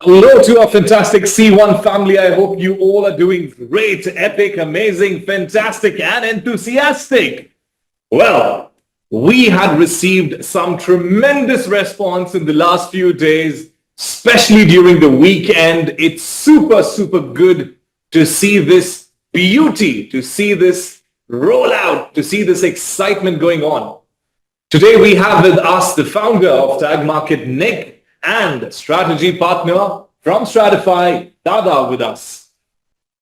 Hello to our fantastic C1 family. I hope you all are doing great, epic, amazing, fantastic, and enthusiastic. Well, we had received some tremendous response in the last few days, especially during the weekend. It's super good to see this beauty, to see this rollout, to see this excitement going on. Today we have with us the founder of TagMarket, Nick, and strategy partner from Stratify, Dada, with us.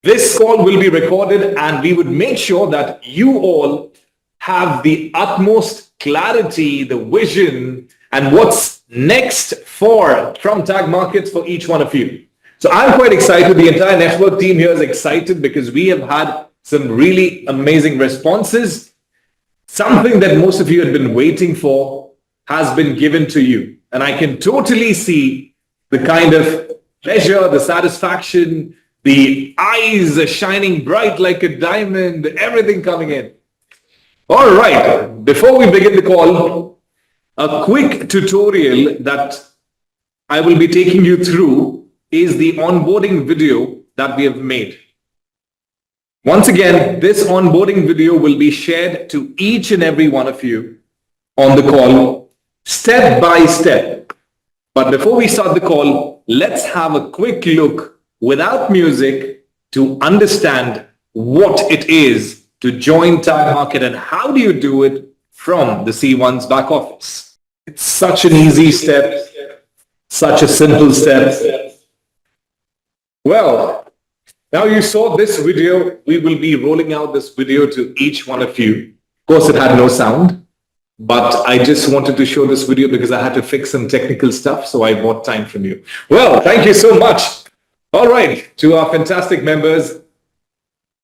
This call will be recorded and we would make sure that you all have the utmost clarity, the vision, and what's next from TagMarkets for each one of you. So I'm quite excited. The entire network team here is excited because we have had some really amazing responses. Something that most of you had been waiting for has been given to you. And I can totally see the kind of pleasure, the satisfaction, the eyes are shining bright like a diamond, everything coming in. All right, before we begin the call, a quick tutorial that I will be taking you through is the onboarding video that we have made. Once again, this onboarding video will be shared to each and every one of you on the call, step by step. But before we start the call, let's have a quick look without music to understand what it is to join TagMarket and how do you do it from the C1's back office. It's such an easy step, such a simple step. Well, now you saw this video. We will be rolling out this video to each one of you. Of course, it had no sound, but I just wanted to show this video because I had to fix some technical stuff, so I bought time from you. Well, thank you so much. All right, to our fantastic members,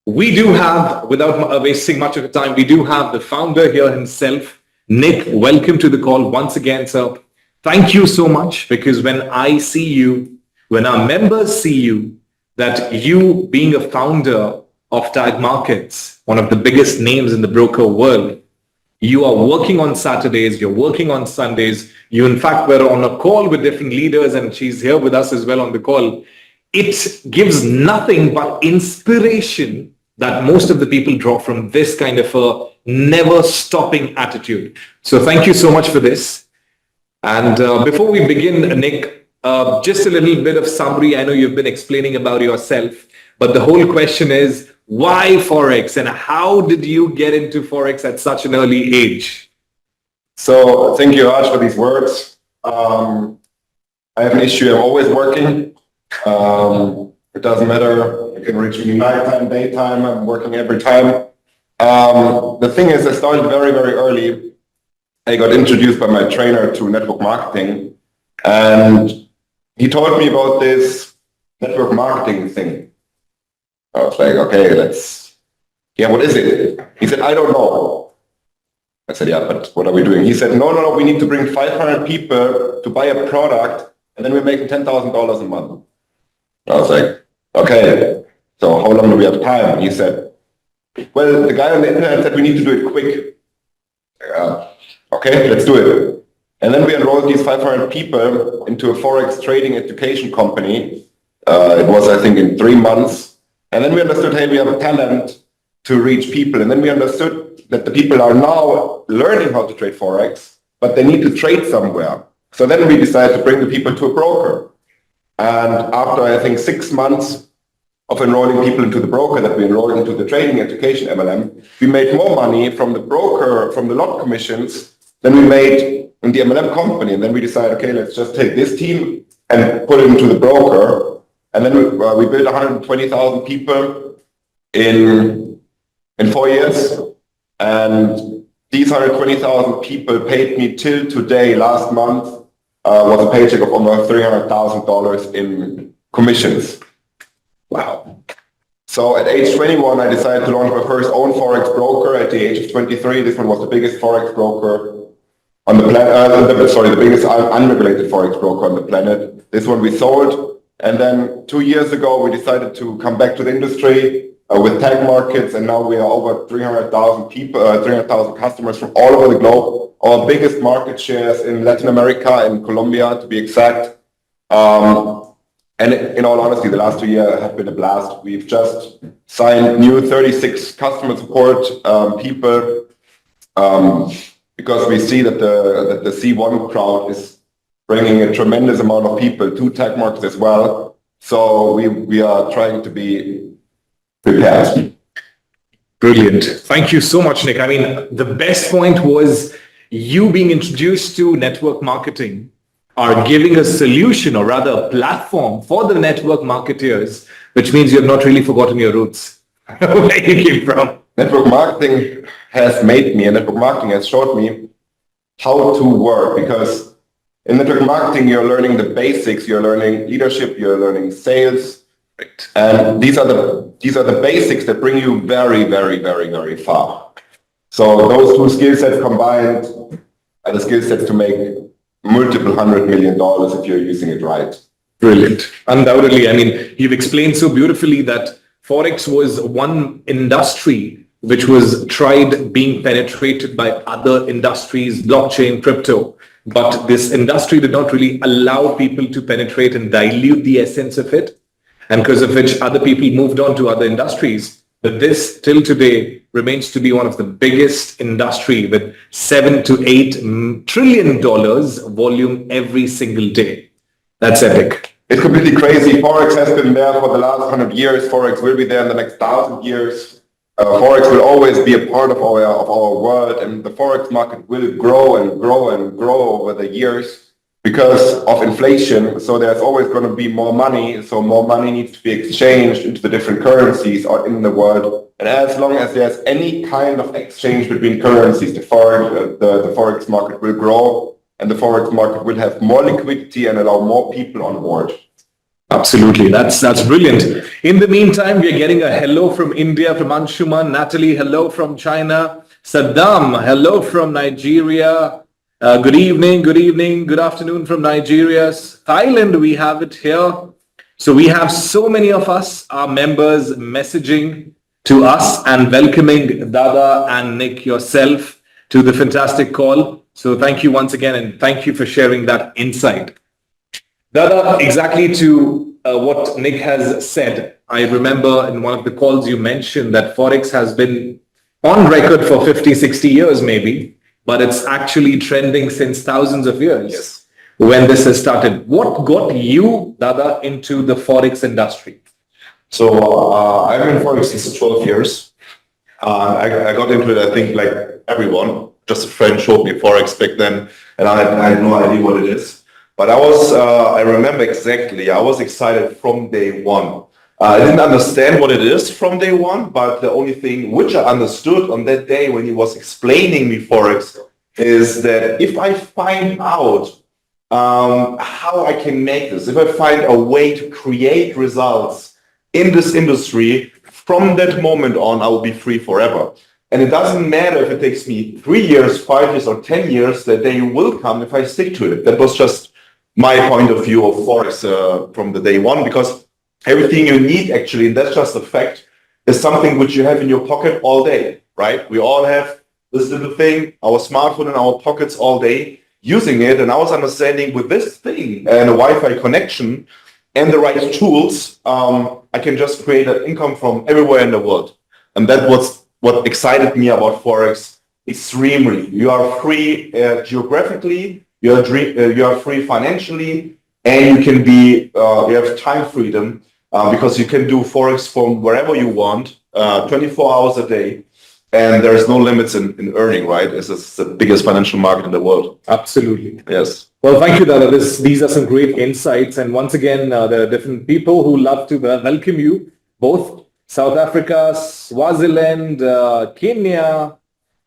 we do have, without wasting much of the time, we do have the founder here himself, Nick. Welcome to the call once again, sir. Thank you so much, because when I see you, when our members see you, that you being a founder of TagMarkets, one of the biggest names in the broker world, you are working on Saturdays, you're working on Sundays. You, in fact, were on a call with different leaders, and she's here with us as well on the call. It gives nothing but inspiration that most of the people draw from this kind of a never-stopping attitude. So thank you so much for this. And before we begin, Nick, just a little bit of summary. I know you've been explaining about yourself, but the whole question is, why Forex and how did you get into Forex at such an early age? So thank you, Raj, for these words. I have an issue. I'm always working. It doesn't matter. You can reach me nighttime, daytime. I'm working every time. The thing is, I started very early. I got introduced by my trainer to network marketing, and he told me about this network marketing thing. I was like, okay, what is it? He said, I don't know. I said, yeah, but what are we doing? He said, no, we need to bring 500 people to buy a product, and then we're making $10,000 a month. I was like, okay, so how long do we have time? And he said, well, the guy on the internet said we need to do it quick. Okay, let's do it. And then we enrolled these 500 people into a Forex trading education company. It was, I think, in 3 months. And then we understood, hey, we have a talent to reach people. And then we understood that the people are now learning how to trade Forex, but they need to trade somewhere. So then we decided to bring the people to a broker. And after, I think, 6 months of enrolling people into the broker that we enrolled into the trading education MLM, we made more money from the broker, from the lot commissions, than we made in the MLM company. And then we decided, okay, let's just take this team and put it into the broker. And then we built 120,000 people in 4 years. And these 120,000 people paid me till today, last month, was a paycheck of almost $300,000 in commissions. Wow. So at age 21, I decided to launch my first own Forex broker. At the age of 23, this one was the biggest Forex broker on the planet, the biggest unregulated Forex broker on the planet. This one we sold. And then 2 years ago, we decided to come back to the industry with TagMarkets, and now we are over 300,000 people, 300,000 customers from all over the globe. Our biggest market shares in Latin America and Colombia, to be exact. And in all honesty, the last 2 years have been a blast. We've just signed new 36 customer support people because we see that the C1 crowd is bringing a tremendous amount of people to TagMarkets as well. So we are trying to be prepared. Brilliant. Thank you so much, Nick. I mean, the best point was you being introduced to network marketing are giving a solution, or rather a platform for the network marketeers, which means you have not really forgotten your roots, where you came from. Network marketing has made me, and network marketing has showed me how to work, because in network marketing, you're learning the basics, you're learning leadership, you're learning sales. Right. And these are the basics that bring you very, very, very, very far. So those two skill sets combined are the skill sets to make multiple $100 million if you're using it right. Brilliant. Undoubtedly. I mean, you've explained so beautifully that Forex was one industry which was tried being penetrated by other industries, blockchain, crypto. But this industry did not really allow people to penetrate and dilute the essence of it. And because of which other people moved on to other industries. But this till today remains to be one of the biggest industry with $7 to $8 trillion volume every single day. That's epic. It's completely crazy. Forex has been there for the last 100 years. Forex will be there in the next 1,000 years. Forex will always be a part of our world, and the Forex market will grow and grow and grow over the years because of inflation. So there's always going to be more money. So more money needs to be exchanged into the different currencies or in the world. And as long as there's any kind of exchange between currencies, the Forex market will grow, and the Forex market will have more liquidity and allow more people on board. Absolutely. That's brilliant. In the meantime, we are getting a hello from India, from Anshuman. Natalie, hello from China. Saddam, hello from Nigeria. Good evening, good afternoon from Nigeria. Thailand, we have it here. So we have so many of us, our members, messaging to us and welcoming Dada and Nick, yourself, to the fantastic call. So thank you once again, and thank you for sharing that insight. Dada, exactly to what Nick has said, I remember in one of the calls you mentioned that Forex has been on record for 50, 60 years maybe, but it's actually trending since thousands of years. Yes. When this has started. What got you, Dada, into the Forex industry? So I've been in Forex since 12 years. I got into it, I think, like everyone. Just a friend showed me Forex back then, and I had no idea what it is. But I remember exactly, I was excited from day one. I didn't understand what it is from day one, but the only thing which I understood on that day when he was explaining me Forex is that if I find out how I can make this, if I find a way to create results in this industry, from that moment on, I will be free forever. And it doesn't matter if it takes me 3 years, 5 years, or 10 years, the day will come if I stick to it. That was just my point of view of Forex from the day one, because everything you need actually, and that's just a fact, is something which you have in your pocket all day, right? We all have this little thing, our smartphone in our pockets all day, using it. And I was understanding with this thing and a Wi-Fi connection and the right tools, I can just create an income from everywhere in the world. And that was what excited me about Forex extremely. You are free geographically, you are free financially, and you can be, you have time freedom because you can do Forex from wherever you want, 24 hours a day. And there's no limits in earning, right? It's the biggest financial market in the world. Absolutely. Yes. Well, thank you, Dada. These are some great insights. And once again, there are different people who love to welcome you, both South Africa, Swaziland, Kenya.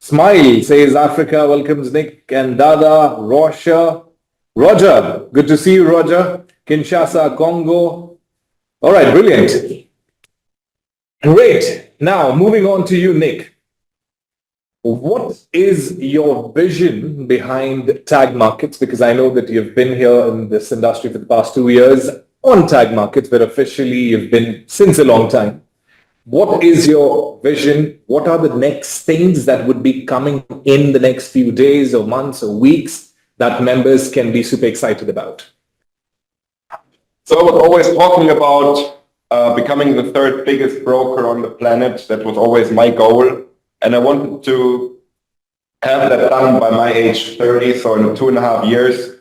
Smile says Africa welcomes Nick and Dada. Roger, good to see you, Roger. Kinshasa, Congo. All right, brilliant. Great. Now, moving on to you, Nick. What is your vision behind TagMarkets? Because I know that you've been here in this industry for the past 2 years on TagMarkets, but officially you've been since a long time. What is your vision? What are the next things that would be coming in the next few days or months or weeks that members can be super excited about? So I was always talking about becoming the third biggest broker on the planet. That was always my goal. And I wanted to have that done by my age 30, so in 2.5 years.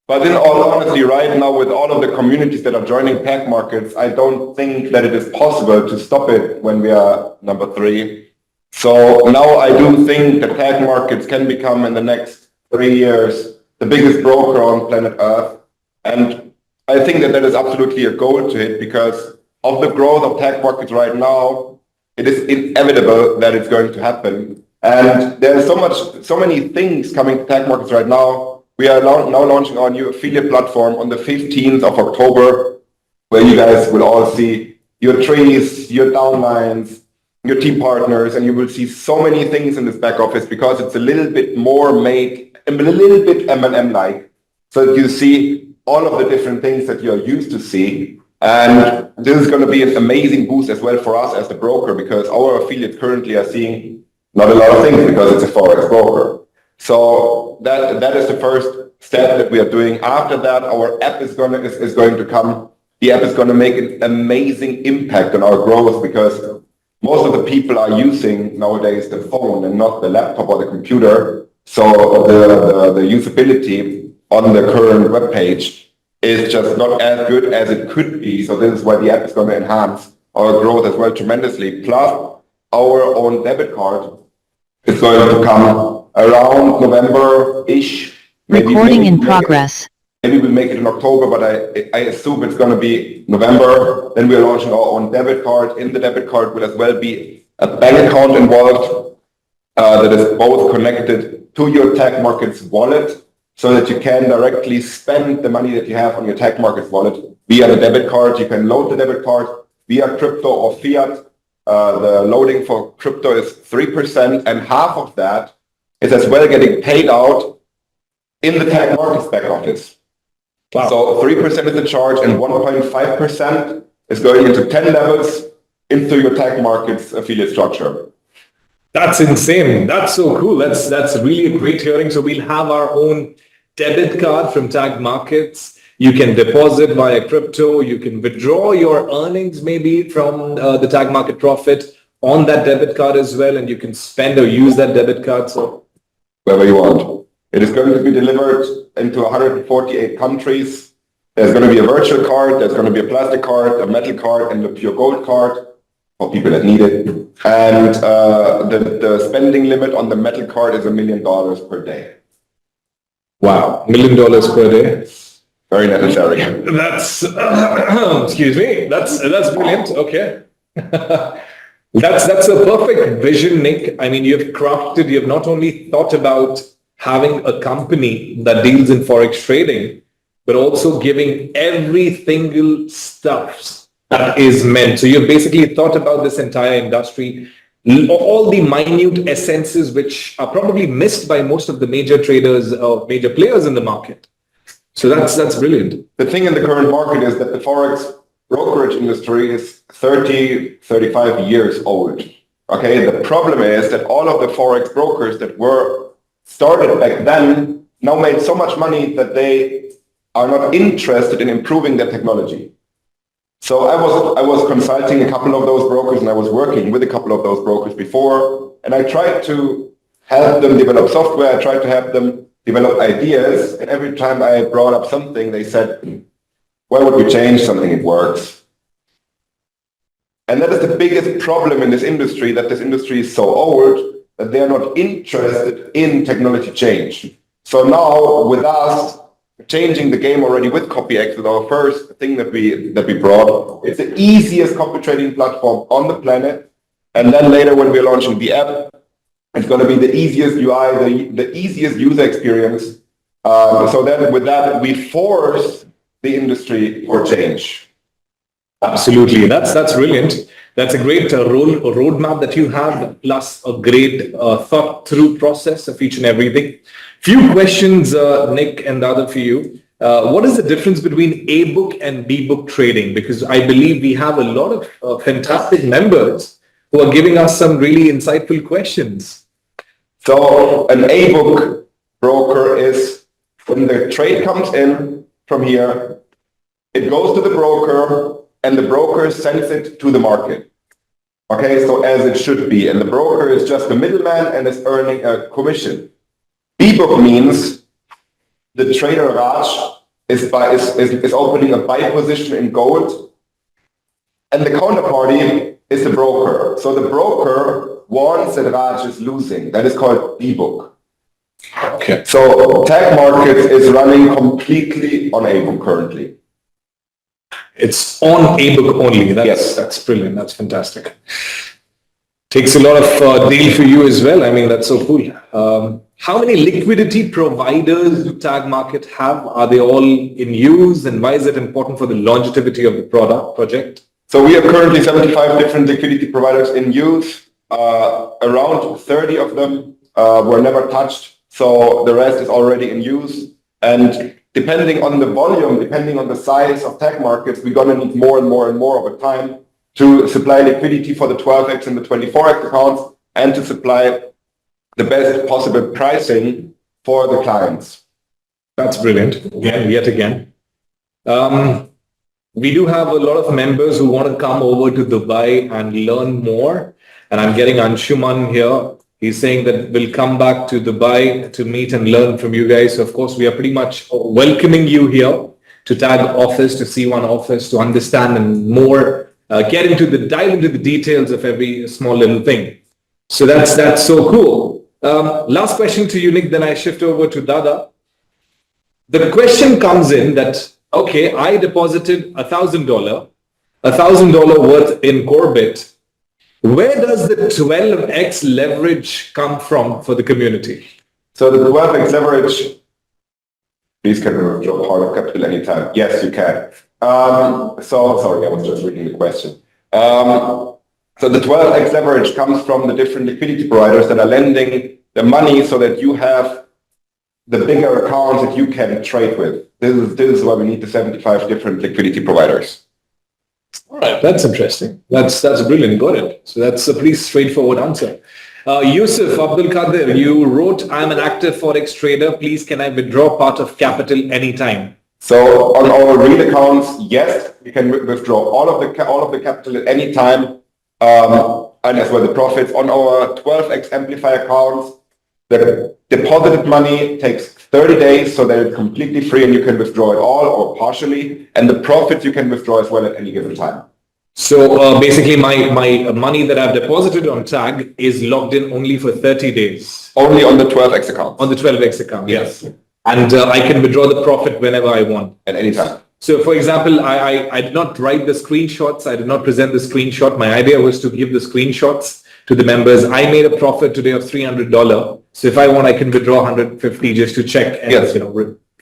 But in all honesty, right now, with all of the communities that are joining TagMarkets, I don't think that it is possible to stop it when we are number 3. So now I do think that TagMarkets can become in the next 3 years the biggest broker on planet Earth. And I think that that is absolutely a goal to hit because of the growth of TagMarkets right now. It is inevitable that it's going to happen. And there's so many things coming to TagMarkets right now. We are now launching our new affiliate platform on the 15th of October, where you guys will all see your trees, your downlines, your team partners, and you will see so many things in this back office because it's a little bit more made, a little bit M&M-like. So that you see all of the different things that you're used to see. And this is going to be an amazing boost as well for us as the broker because our affiliates currently are seeing not a lot of things because it's a Forex broker. So that is the first step that we are doing. After that, our app is going to come. The app is going to make an amazing impact on our growth because most of the people are using nowadays the phone and not the laptop or the computer. So the usability on the current web page is just not as good as it could be. So this is why the app is going to enhance our growth as well tremendously. Plus, our own debit card is going to come around November-ish. Recording in progress. Maybe we'll make it in October, but I assume it's going to be November. Then we're launching our own debit card. In the debit card will as well be a bank account involved that is both connected to your TagMarkets wallet so that you can directly spend the money that you have on your TagMarkets wallet via the debit card. You can load the debit card via crypto or fiat. The loading for crypto is 3%, and half of that is as well getting paid out in the TagMarkets back office. Wow. So 3% is the charge, and 1.5% is going into 10 levels into your TagMarkets affiliate structure. That's insane. That's so cool. That's really a great hearing. So we'll have our own debit card from TagMarkets. You can deposit via crypto. You can withdraw your earnings maybe from the TagMarket profit on that debit card as well, and you can spend or use that debit card. So wherever you want. It is going to be delivered into 148 countries. There's going to be a virtual card, there's going to be a plastic card, a metal card, and a pure gold card for people that need it. And the spending limit on the metal card is $1 million per day. Wow, $1 million per day. Very necessary. That's excuse me. That's brilliant. Okay. That's a perfect vision, Nick. I mean, you've not only thought about having a company that deals in Forex trading, but also giving every single stuff that is meant. So you've basically thought about this entire industry, all the minute essences which are probably missed by most of the major traders or major players in the market. So that's brilliant. The thing in the current market is that the Forex brokerage industry is 30, 35 years old. Okay, the problem is that all of the Forex brokers that were started back then now made so much money that they are not interested in improving their technology. So I was consulting a couple of those brokers and I was working with a couple of those brokers before, and I tried to help them develop software, I tried to help them develop ideas, and every time I brought up something, they said, why would we change something? It works. And that is the biggest problem in this industry, that this industry is so old that they are not interested in technology change. So now with us changing the game already with CopyX, with our first thing that we brought, it's the easiest copy trading platform on the planet. And then later when we're launching the app, it's going to be the easiest UI, the easiest user experience. So then with that, we force the industry for change. Absolutely. That's brilliant. That's a great roadmap that you have, plus a great thought through process of each and everything. Few questions, Nick, and the other for you. What is the difference between A-book and B-book trading? Because I believe we have a lot of fantastic members who are giving us some really insightful questions. So an A-book broker is when the trade comes in from here, it goes to the broker, and the broker sends it to the market. Okay, so as it should be. And the broker is just the middleman and is earning a commission. B-book means the trader Raj is opening a buy position in gold, and the counterparty is the broker. So the broker warns that Raj is losing. That is called B-book. Okay. So TagMarkets is running completely on A-book currently. It's on a-book only. Yes. That's brilliant. That's fantastic. Takes a lot of deal for you as well. I mean, that's so cool. How many liquidity providers do TagMarket have? Are they all in use? And why is it important for the longevity of the project? So we have currently 75 different liquidity providers in use. Around 30 of them were never touched. So the rest is already in use. And depending on the volume, depending on the size of TagMarkets, we're going to need more and more and more over time to supply liquidity for the 12x and the 24x accounts, and to supply the best possible pricing for the clients. That's brilliant. Yet again. We do have a lot of members who want to come over to Dubai and learn more. And I'm getting Anshuman here. He's saying that we'll come back to Dubai to meet and learn from you guys. So of course, we are pretty much welcoming you here to Tag office, to C1 office, to understand and more, dive into the details of every small little thing. So that's so cool. Last question to you, Nick, then I shift over to Dada. The question comes in that, okay, I deposited $1,000 worth in Corbett. Where does the 12x leverage come from for the community? So the 12x leverage, please can we withdraw part of capital anytime? Yes, you can. Sorry, I was just reading the question. So the 12x leverage comes from the different liquidity providers that are lending the money so that you have the bigger accounts that you can trade with. This is why we need the 75 different liquidity providers. All right, that's interesting. That's brilliant. Got it. So that's a pretty straightforward answer. Yusuf Abdul Qadir, you wrote, I'm an active Forex trader. Please, can I withdraw part of capital anytime? So on our real accounts, yes, you can withdraw all of the capital at any time, and as well the profits. On our 12x Amplify accounts, the deposited money takes 30 days, so that it's completely free and you can withdraw it all or partially, and the profits you can withdraw as well at any given time. So basically my money that I've deposited on Tag is logged in only for 30 days. Only on the 12x account. On the 12x account, yes. And I can withdraw the profit whenever I want. At any time. So for example, I did not write the screenshots. I did not present the screenshot. My idea was to give the screenshots to the members. I made a profit today of $300. So if I want, I can withdraw 150 just to check. And, yes.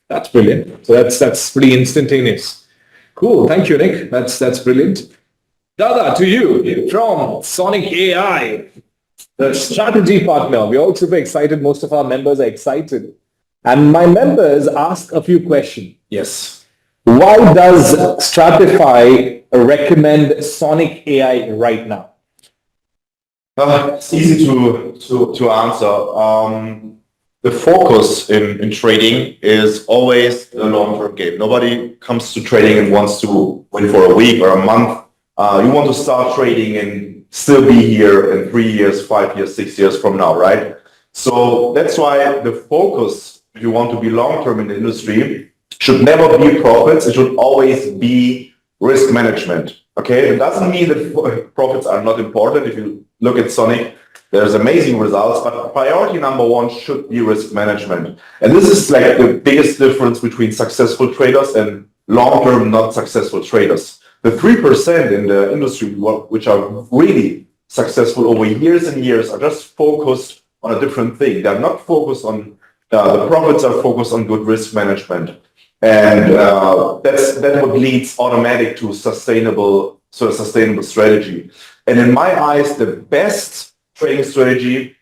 That's brilliant. So that's pretty instantaneous. Cool. Thank you, Nick. That's brilliant. Dada, to you from Sonic AI, the strategy partner. We're all super excited. Most of our members are excited. And my members ask a few questions. Yes. Why does Stratify recommend Sonic AI right now? It's easy to answer. The focus in trading is always the long-term game. Nobody comes to trading and wants to win for a week or a month. You want to start trading and still be here in 3 years, 5 years, 6 years from now, right? So that's why the focus, if you want to be long-term in the industry, should never be profits. It should always be risk management. Okay, it doesn't mean that profits are not important. If you look at Sonic, there's amazing results, but priority number one should be risk management. And this is like the biggest difference between successful traders and long-term not successful traders. The 3% in the industry which are really successful over years and years are just focused on a different thing. They're not focused on, the profits are focused on good risk management. And that's what leads automatic to a sustainable strategy. And in my eyes, the best trading strategy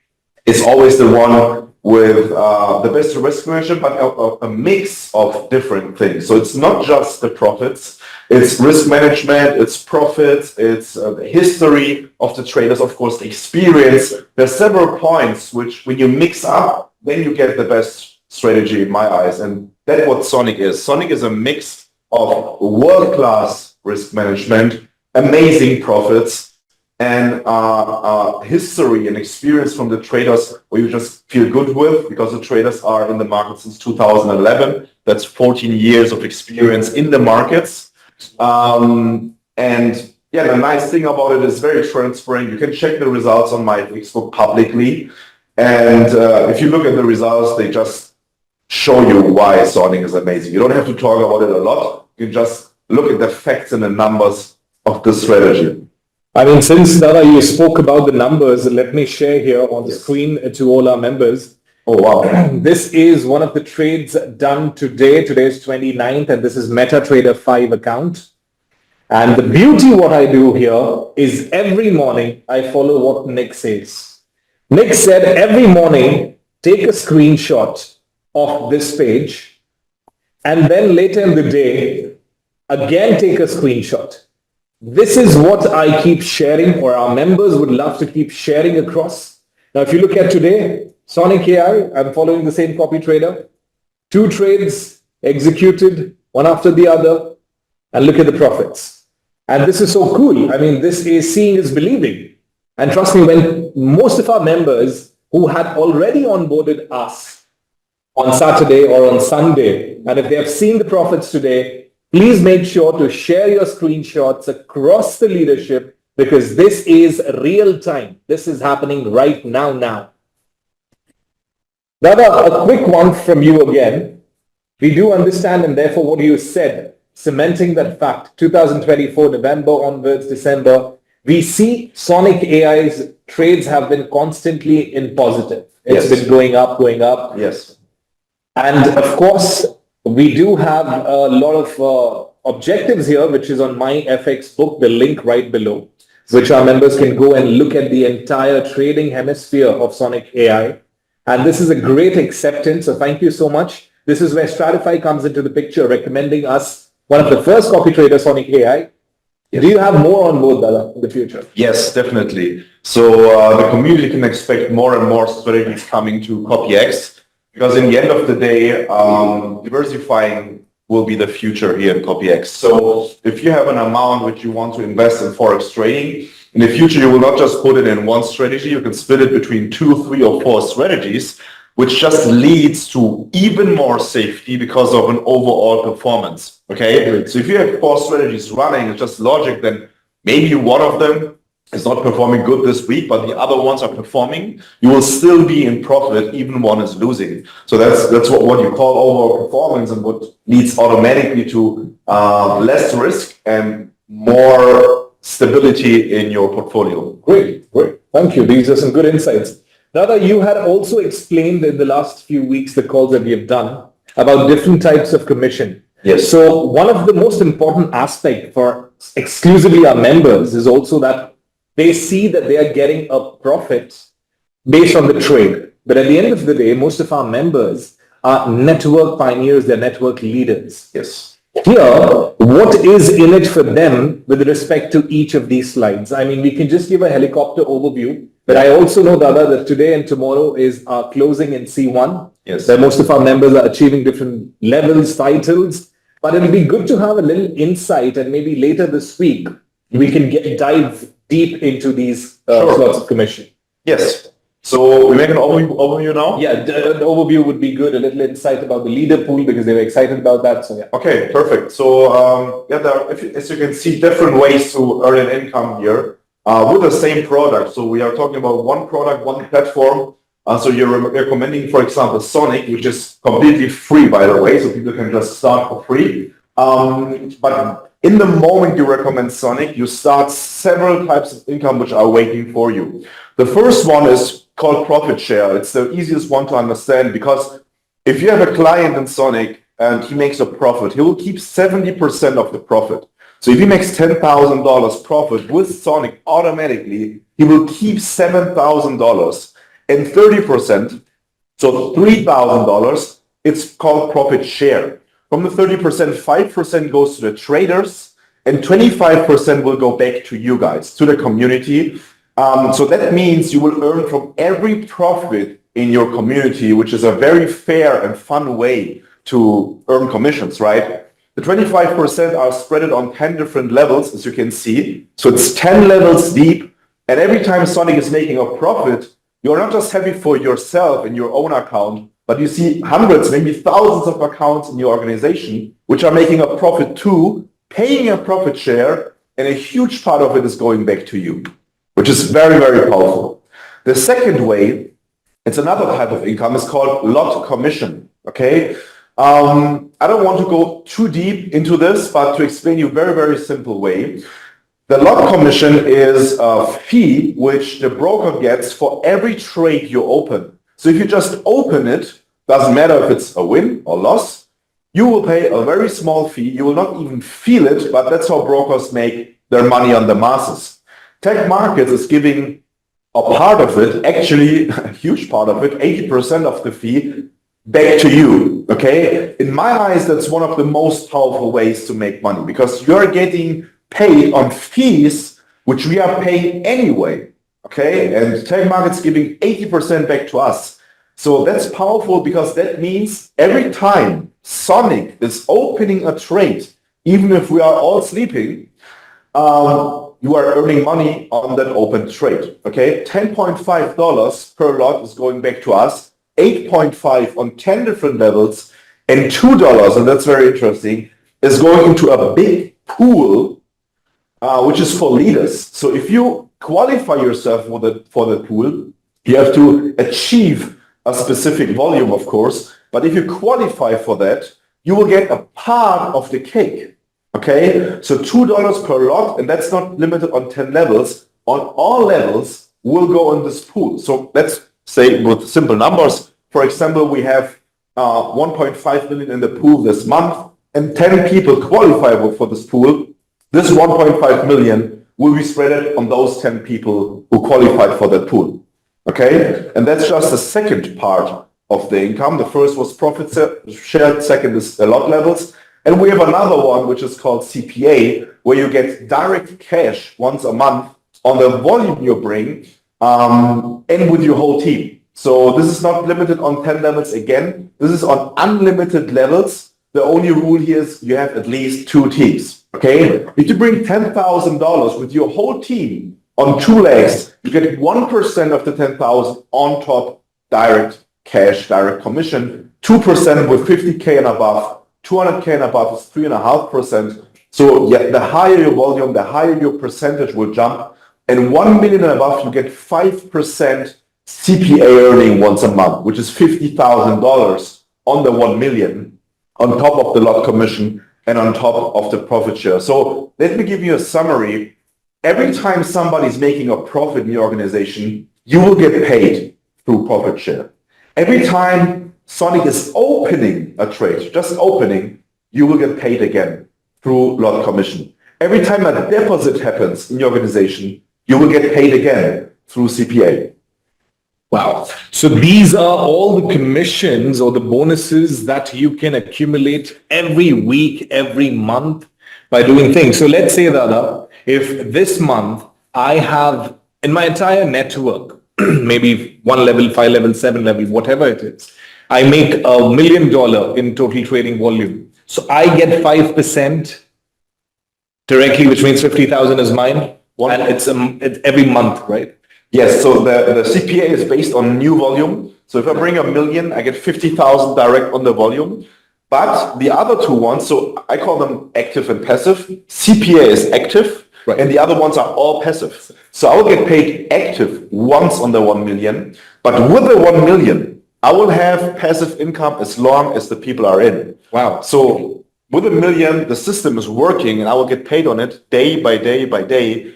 is always the one with the best risk management, but a mix of different things. So it's not just the profits, it's risk management, it's profits, it's the history of the traders, of course, the experience. There's several points which when you mix up, then you get the best strategy in my eyes. And that's what Sonic is. Sonic is a mix of world-class risk management, amazing profits, and history and experience from the traders where you just feel good with, because the traders are in the market since 2011. That's 14 years of experience in the markets. And yeah, the nice thing about it is very transparent. You can check the results on my Facebook publicly. And if you look at the results, they just show you why Sonic is amazing. You don't have to talk about it a lot. You can just look at the facts and the numbers of the strategy. I mean, since Dada, you spoke about the numbers, let me share here on the screen to all our members. Oh, wow. This is one of the trades done today. Today is 29th, and this is MetaTrader 5 account. And the beauty what I do here is every morning I follow what Nick says. Nick said every morning, take a screenshot of this page, and then later in the day, again take a screenshot. This is what I keep sharing, or our members would love to keep sharing across. Now, if you look at today, Sonic AI, I'm following the same copy trader. 2 trades executed, one after the other, and look at the profits. And this is so cool. I mean, this is seeing is believing. And trust me, when most of our members who had already onboarded us on Saturday or on Sunday, and if they have seen the profits today, please make sure to share your screenshots across the leadership, because this is real time. This is happening right now. Dada, a quick one from you again. We do understand, and therefore what you said, cementing that fact, 2024, November onwards, December, we see Sonic AI's trades have been constantly in positive. It's been going up. Yes. And of course, we do have a lot of objectives here, which is on my FX book, the link right below, which our members can go and look at the entire trading hemisphere of Sonic AI. And this is a great acceptance. So thank you so much. This is where Stratify comes into the picture, recommending us one of the first copy traders, Sonic AI. Yes. Do you have more on board, Dada, in the future? Yes, definitely. So the community can expect more and more strategies coming to CopyX. Because in the end of the day, diversifying will be the future here in CopyX. So if you have an amount which you want to invest in Forex trading, in the future you will not just put it in one strategy, you can split it between 2, 3, or 4 strategies, which just leads to even more safety because of an overall performance. Okay? So if you have 4 strategies running, it's just logic, then maybe one of them is not performing good this week, but the other ones are performing, you will still be in profit, even one is losing. So that's what you call overall performance, and what leads automatically to less risk and more stability in your portfolio. Great. Thank you. These are some good insights. Dada, you had also explained in the last few weeks the calls that we have done about different types of commission. Yes. So one of the most important aspects for exclusively our members is also that they see that they are getting a profit based on the trade. But at the end of the day, most of our members are network pioneers, they're network leaders. Yes. Here, what is in it for them with respect to each of these slides? I mean, we can just give a helicopter overview, but I also know, Dada, that today and tomorrow is our closing in C1. Yes. Where most of our members are achieving different levels, titles, but it'll be good to have a little insight, and maybe later this week, we can dive deep into these slots of commission. Yes. So we make an overview now? Yeah, the overview would be good. A little insight about the leader pool, because they were excited about that. So yeah. Okay, perfect. So there are, as you can see, different ways to earn an income here with the same product. So we are talking about one product, one platform. So you're recommending, for example, Sonic, which is completely free, by the way, so people can just start for free. But in the moment you recommend Sonic, you start several types of income which are waiting for you. The first one is called profit share. It's the easiest one to understand, because if you have a client in Sonic and he makes a profit, he will keep 70% of the profit. So if he makes $10,000 profit with Sonic, automatically he will keep $7,000 and 30%, so $3,000, it's called profit share. From the 30%, 5% goes to the traders and 25% will go back to you guys, to the community. So that means you will earn from every profit in your community, which is a very fair and fun way to earn commissions, right? The 25% are spread on 10 different levels, as you can see. So it's 10 levels deep. And every time Sonic is making a profit, you're not just happy for yourself in your own account, but you see hundreds, maybe thousands of accounts in your organization, which are making a profit too, paying a profit share, and a huge part of it is going back to you, which is very, very powerful. The second way, it's another type of income, is called lot commission, okay? I don't want to go too deep into this, but to explain you a very, very simple way. The lot commission is a fee which the broker gets for every trade you open. So if you just open it, doesn't matter if it's a win or loss, you will pay a very small fee. You will not even feel it, but that's how brokers make their money on the masses. TagMarkets is giving a part of it, actually a huge part of it, 80% of the fee, back to you, okay? In my eyes, that's one of the most powerful ways to make money because you're getting paid on fees which we are paying anyway, okay? And TagMarkets giving 80% back to us. So that's powerful because that means every time Sonic is opening a trade, even if we are all sleeping, you are earning money on that open trade, okay? $10.5 per lot is going back to us, 8.5 on 10 different levels, and $2, and that's very interesting, is going into a big pool, which is for leaders. So if you qualify yourself for the pool, you have to achieve a specific volume, of course, but if you qualify for that, you will get a part of the cake. Okay, so $2 per lot, and that's not limited on 10 levels. On all levels will go in this pool. So let's say with simple numbers, for example, we have 1.5 million in the pool this month, and 10 people qualify for this pool. This 1.5 million will be spread on those 10 people who qualified for that pool. Okay, and that's just the second part of the income. The first was profit share, second is the lot levels. And we have another one, which is called CPA, where you get direct cash once a month on the volume you bring and with your whole team. So this is not limited on 10 levels again. This is on unlimited levels. The only rule here is you have at least 2 teams. Okay? If you bring $10,000 with your whole team on 2 legs, you get 1% of the 10,000 on top, direct cash, direct commission, 2% with 50K and above. 200K and above is 3.5%. So yeah, the higher your volume, the higher your percentage will jump. And 1 million and above, you get 5% CPA earning once a month, which is $50,000 on the 1 million, on top of the lot commission and on top of the profit share. So let me give you a summary. Every time somebody's making a profit in your organization, you will get paid through profit share. Every time Sonic is opening a trade, just opening, you will get paid again through lot commission. Every time a deposit happens in your organization, you will get paid again through CPA. Wow. So these are all the commissions or the bonuses that you can accumulate every week, every month by doing things. So let's say, Dada, if this month I have in my entire network, maybe 1 level, 5 level, 7 level, whatever it is, I make $1 million in total trading volume. So I get 5% directly, which means 50,000 is mine. And it's every month, right? Yes, so the CPA is based on new volume. So if I bring $1 million, I get 50,000 direct on the volume. But the other 2 ones, so I call them active and passive. CPA is active, right, and the other ones are all passive. So I will get paid active once on the 1 million, but with the 1 million, I will have passive income as long as the people are in. Wow. So with $1 million, the system is working and I will get paid on it day by day by day,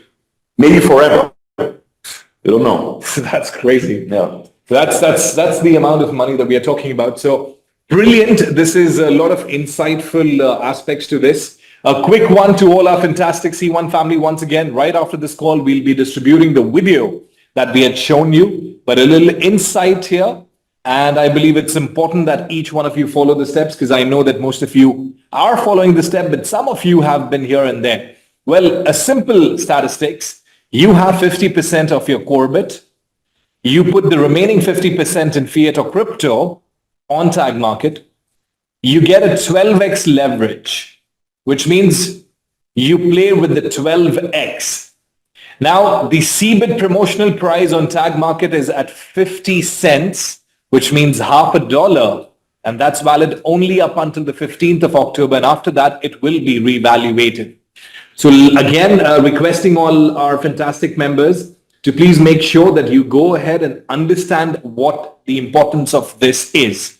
maybe forever. You don't know. That's crazy. Yeah. That's the amount of money that we are talking about. So brilliant. This is a lot of insightful aspects to this. A quick one to all our fantastic C1 family. Once again, right after this call, we'll be distributing the video that we had shown you, but a little insight here. And I believe it's important that each one of you follow the steps because I know that most of you are following the step, but some of you have been here and there. Well, a simple statistics, you have 50% of your core bit. You put the remaining 50% in fiat or crypto on TagMarket. You get a 12x leverage which means you play with the 12x. Now, the CBIT promotional price on TagMarket is at 50 cents, which means half a dollar. And that's valid only up until the 15th of October. And after that, it will be reevaluated. So again, requesting all our fantastic members to please make sure that you go ahead and understand what the importance of this is.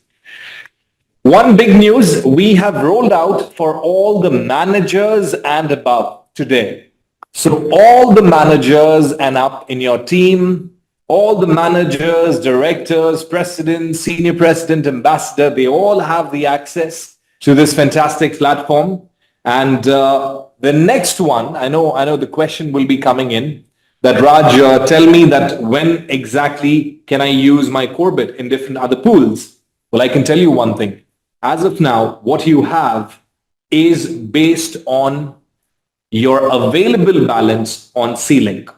One big news we have rolled out for all the managers and above today. So all the managers and up in your team, all the managers, directors, president, senior president, ambassador, they all have the access to this fantastic platform. And the next one, I know the question will be coming in, that Raj, tell me that when exactly can I use my Corbett in different other pools? Well, I can tell you one thing. As of now, what you have is based on your available balance on C-Link.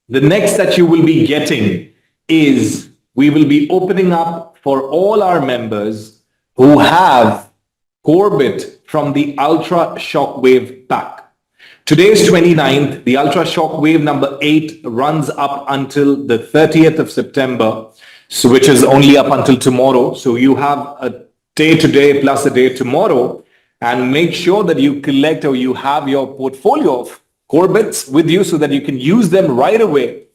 The next that you will be getting is we will be opening up for all our members who have Corbett from the Ultra Shockwave pack. Today is 29th. The Ultra Shockwave number 8 runs up until the 30th of September, so which is only up until tomorrow. So you have a day today plus a day tomorrow, and make sure that you collect or you have your portfolio of Corbett's with you so that you can use them right away.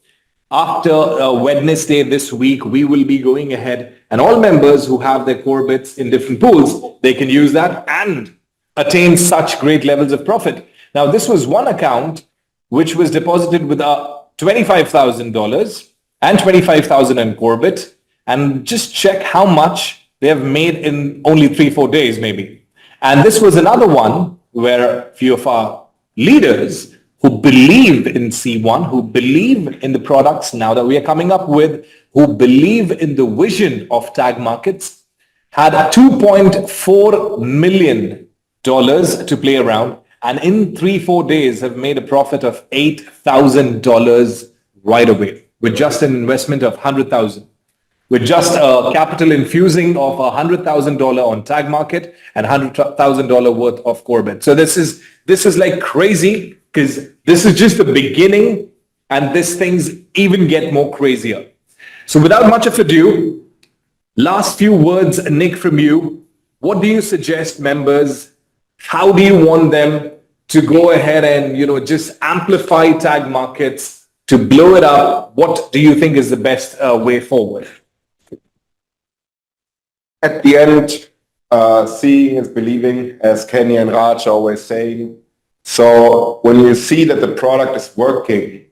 After Wednesday this week, we will be going ahead, and all members who have their Corbett's in different pools, they can use that and attain such great levels of profit. Now, this was one account which was deposited with $25,000 and $25,000 in Corbett, and just check how much they have made in only 3-4 days maybe. And this was another one where a few of our leaders who believe in C1, who believe in the products now that we are coming up with, who believe in the vision of TagMarkets, had $2.4 million to play around, and in 3-4 days have made a profit of $8,000 right away with just an investment of $100,000. With just a capital infusing of $100,000 on TagMarket and $100,000 worth of Corbett. So this is like crazy, because this is just the beginning, and these things even get more crazier. So without much of ado, last few words, Nick, from you. What do you suggest members? How do you want them to go ahead and, just amplify TagMarkets to blow it up? What do you think is the best way forward? At the end, seeing is believing, as Kenny and Raj are always saying. So when you see that the product is working,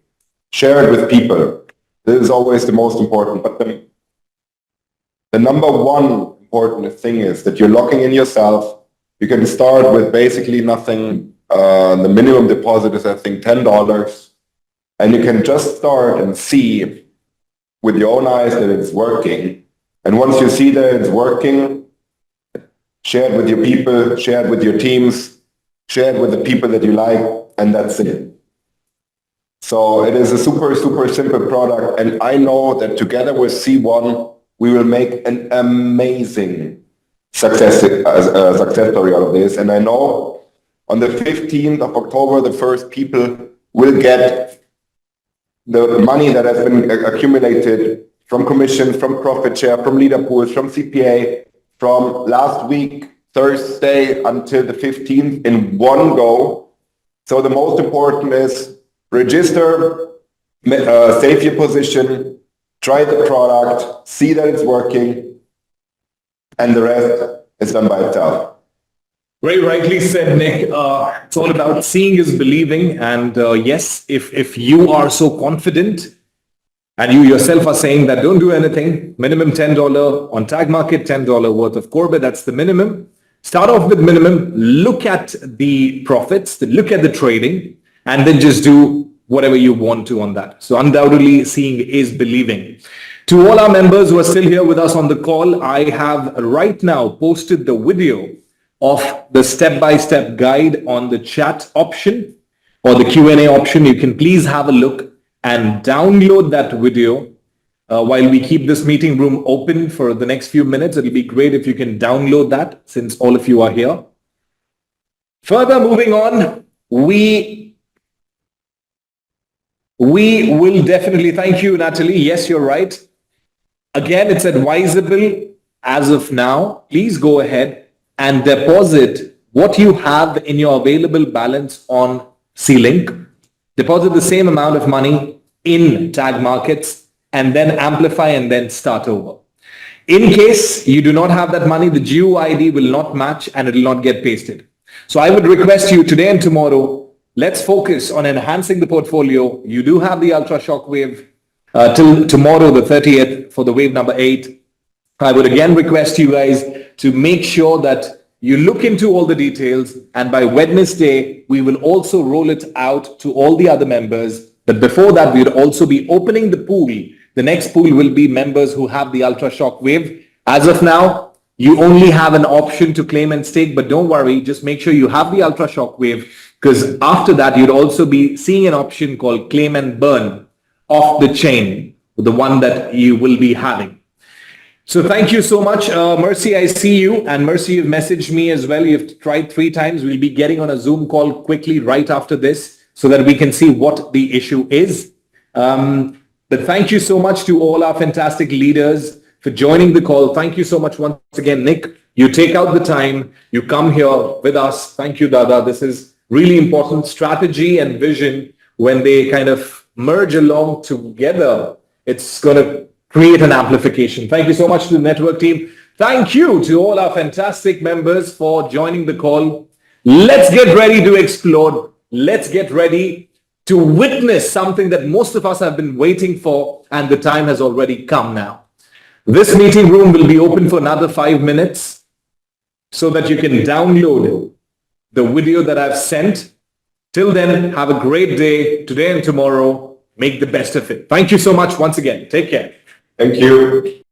share it with people. This is always the most important. But the number one important thing is that you're locking in yourself. You can start with basically nothing. The minimum deposit is, I think, $10. And you can just start and see with your own eyes that it's working. And once you see that it's working, share it with your people, share it with your teams, share it with the people that you like, and that's it. So it is a super, super simple product. And I know that together with C1, we will make an amazing success story out of this. And I know on the 15th of October, the first people will get the money that has been accumulated from commission, from profit share, from leader pools, from CPA, from last week, Thursday until the 15th in one go. So the most important is register, save your position, try the product, see that it's working, and the rest is done by itself. Very rightly said, Nick. It's all about seeing is believing. And yes, if you are so confident and you yourself are saying that don't do anything, minimum $10 on TagMarket, $10 worth of Corbett, that's the minimum. Start off with minimum, look at the profits, look at the trading, and then just do whatever you want to on that. So undoubtedly, seeing is believing. To all our members who are still here with us on the call, I have right now posted the video of the step-by-step guide on the chat option or the Q&A option. You can please have a look and download that video. While we keep this meeting room open for the next few minutes, it'll be great if you can download that since all of you are here. Further moving on, we will definitely, thank you, Natalie. Yes, you're right. Again, it's advisable as of now. Please go ahead and deposit what you have in your available balance on C-Link. Deposit the same amount of money in TagMarkets and then amplify and then start over. In case you do not have that money, the GUID will not match and it will not get pasted. So I would request you today and tomorrow, let's focus on enhancing the portfolio. You do have the Ultra Shock Wave till tomorrow, the 30th, for the wave number 8. I would again request you guys to make sure that you look into all the details, and by Wednesday, we will also roll it out to all the other members. But before that, we will also be opening the pool. The next pool will be members who have the Ultra Shock Wave. As of now, you only have an option to claim and stake, but don't worry, just make sure you have the Ultra Shock Wave, because after that, you'd also be seeing an option called claim and burn off the chain, the one that you will be having. So thank you so much. Mercy, I see you. And Mercy, you've messaged me as well. You've tried 3 times. We'll be getting on a Zoom call quickly right after this so that we can see what the issue is. But thank you so much to all our fantastic leaders for joining the call. Thank you so much once again, Nick. You take out the time. You come here with us. Thank you, Dada. This is really important. Strategy and vision, when they kind of merge along together, it's going to create an amplification. Thank you so much to the network team. Thank you to all our fantastic members for joining the call. Let's get ready to explode. Let's get ready to witness something that most of us have been waiting for, and the time has already come now. This meeting room will be open for another 5 minutes so that you can download the video that I've sent. Till then, have a great day today and tomorrow. Make the best of it. Thank you so much once again. Take care. Thank you.